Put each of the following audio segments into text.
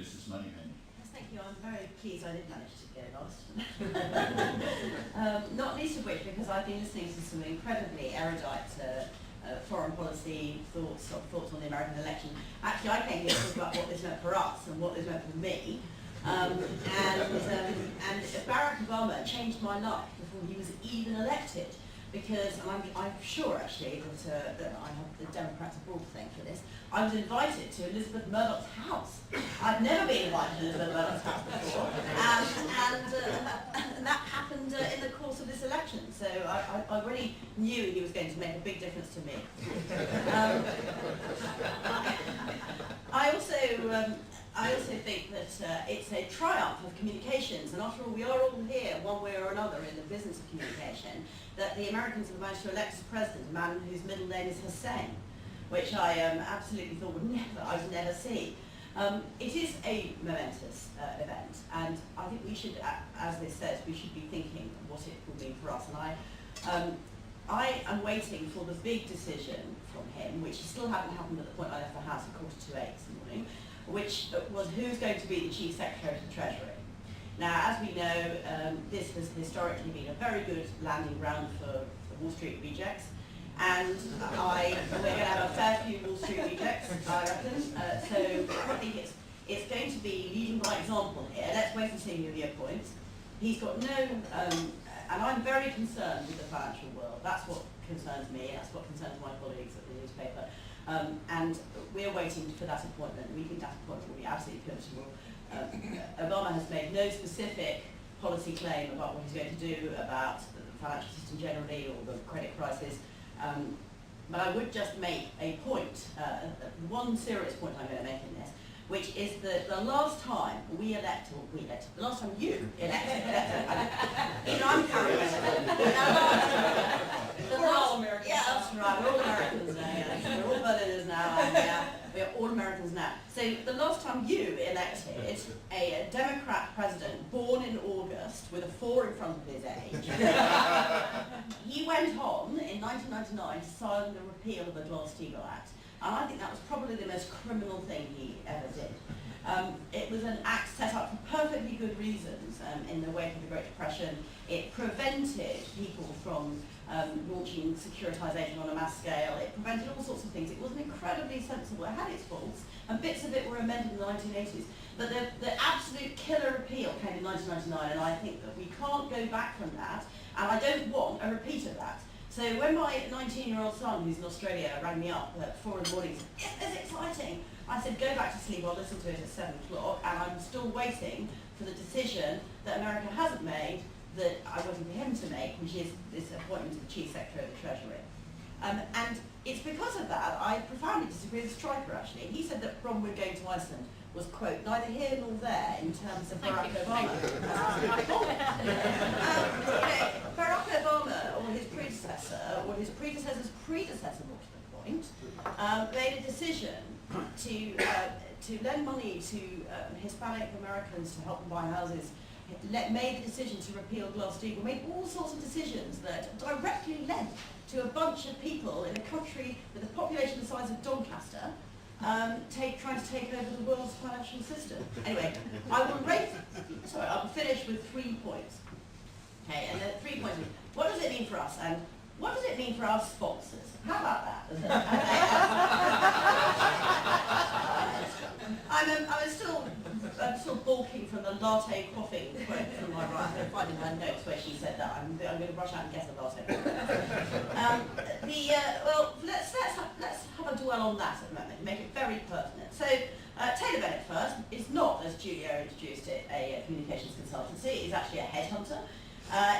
Mrs. Moneypenny. Yes, thank you. I'm very pleased I did manage to get lost. Not least of which because I've been listening to some incredibly erudite foreign policy thoughts on the American election. Actually, I came here to talk about what this meant for us and what this meant for me. And Barack Obama changed my life before he was even elected. Because, and I'm sure actually that I have the Democrats abroad thing for this, I was invited to Elizabeth Murdoch's house. I've never been invited to Elizabeth Murdoch's house before, and that happened in the course of this election. So I really knew he was going to make a big difference to me. I also think that it's a triumph of communications, and after all, we are all here, one way or another, in the business of communication, that the Americans have managed to elect as president a man whose middle name is Hussein, which I absolutely thought I would never see. It is a momentous event, and I think we should, as this says, we should be thinking what it will mean for us. And I am waiting for the big decision from him, which still hasn't happened at the point I left the house at 7:45 this morning, which was who's going to be the Chief Secretary of the Treasury. Now, as we know, this has historically been a very good landing ground for Wall Street rejects, and we're going to have a fair few Wall Street rejects, I reckon. So I think it's going to be leading by example here. Let's wait and see who he appoints. He's got no, and I'm very concerned with the financial world. That's what concerns me, that's what concerns my colleagues at the newspaper. And we're waiting for that appointment. We think that appointment will be absolutely pivotal. Obama has made no specific policy claim about what he's going to do about the financial system generally or the credit crisis. But I would just make a point, one serious point I'm going to make in this, which is that the last time the last time you elected, I'm We're all Americans. Yeah, that's right, we're all Americans now, yeah. We're all Berliners now, and we're all Americans now. So the last time you elected a Democrat president born in August with a 4 in front of his age, he went on in 1999 to sign the repeal of the Glass-Steagall Act. And I think that was probably the most criminal thing he ever did. It was an act set up for perfectly good reasons in the wake of the Great Depression. It prevented people from launching securitization on a mass scale. It prevented all sorts of things. It was incredibly sensible. It had its faults, and bits of it were amended in the 1980s. But the absolute killer repeal came in 1999, and I think that we can't go back from that, and I don't want a repeat of that. So when my 19-year-old son, who's in Australia, rang me up at 4 in the morning and said, "Yes, it's exciting," I said, "Go back to sleep, I'll listen to it at 7 o'clock," and I'm still waiting for the decision that America hasn't made, that I'm waiting for him to make, which is this appointment of the Chief Secretary of the Treasury. And it's because of that I profoundly disagree with Stryker, actually. He said that Bromwood going to Iceland was, quote, neither here nor there in terms of Barack Obama. Barack Obama, or his predecessor's predecessor, more to the point, made a decision to lend money to Hispanic Americans to help them buy houses, made the decision to repeal Glass-Steagall, made all sorts of decisions that directly led to a bunch of people in a country with a population the size of Doncaster trying to take over the world's financial system. Anyway, I'll finish with 3 points. Okay, and the 3 points. What does it mean for us? And what does it mean for our sponsors? How about that? I'm still balking from the latte quaffing quote from my right. I'm finding my notes where she said that. I'm going to rush out and get a latte. Well, let's have a dwell on that at the moment. Make it very pertinent. So Taylor Bennett first is not, as Julia introduced it, a communications consultancy. It is actually a headhunter.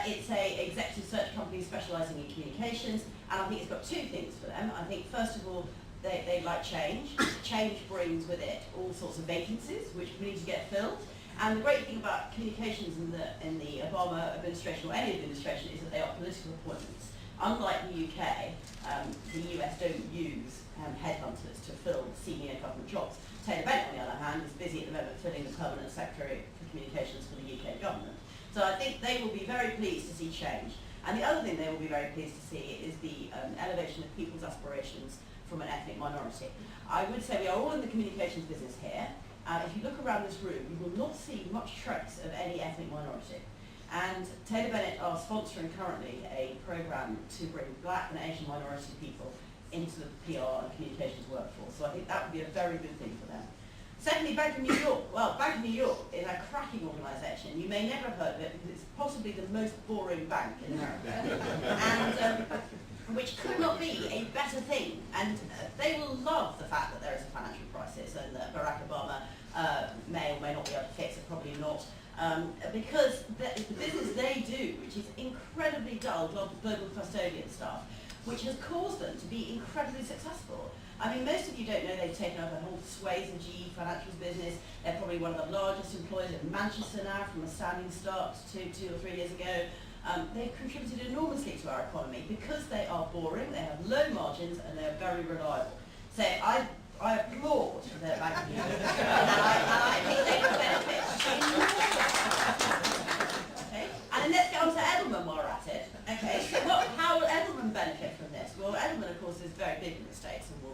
It's an executive search company specialising in communications, and I think it's got 2 things for them. I think, first of all, they like change. Change brings with it all sorts of vacancies, which need to get filled. And the great thing about communications in the Obama administration, or any administration, is that they are political appointments. Unlike the UK, the US don't use headhunters to fill senior government jobs. Taylor Bennett, on the other hand, is busy at the moment filling the permanent secretary for communications for the UK government. So I think they will be very pleased to see change. And the other thing they will be very pleased to see is the elevation of people's aspirations from an ethnic minority. I would say we are all in the communications business here, if you look around this room, you will not see much trace of any ethnic minority. And Taylor Bennett are sponsoring currently a program to bring black and Asian minority people into the PR and communications workforce. So I think that would be a very good thing for them. Secondly, Bank of New York. Well, Bank of New York is a cracking organisation. You may never have heard of it because it's possibly the most boring bank in America, and which could not be a better thing. And they will love the fact that there is a financial crisis and that Barack Obama may or may not be able to fix it, probably not. Because the business they do, which is incredibly dull global custodian stuff, which has caused them to be incredibly successful. I mean, most of you don't know they've taken over a whole swathe of GE Financial's business. They're probably one of the largest employers in Manchester now, from a standing start 2 or 3 years ago. They've contributed enormously to our economy because they are boring, they have low margins, and they are very reliable. So I applaud their Bank of New York, and I think they will benefit enormously. Okay? And then let's get on to Edelman while we're at it. Okay, so how will Edelman benefit from this? Well, Edelman, of course, is very big in the States and will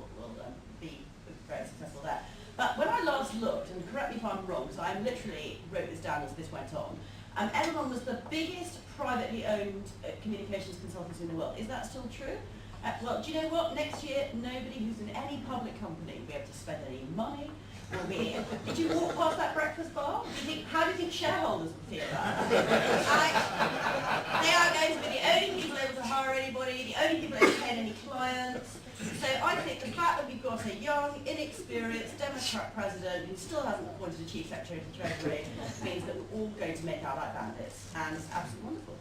be very successful there. But when I last looked, and correct me if I'm wrong, because I literally wrote this down as this went on, Edelman was the biggest privately owned communications consultancy in the world. Is that still true? Well, do you know what? Next year, nobody who's in any public company will be able to spend any money. Did you walk past that breakfast bar? How do you think shareholders would feel about that? They are going to be the only people able to hire anybody, the only people able to pay any clients. So I think the fact that we've got a young, inexperienced Democrat president who still hasn't appointed a chief secretary of the Treasury means that we're all going to make out like bandits, and it's absolutely wonderful.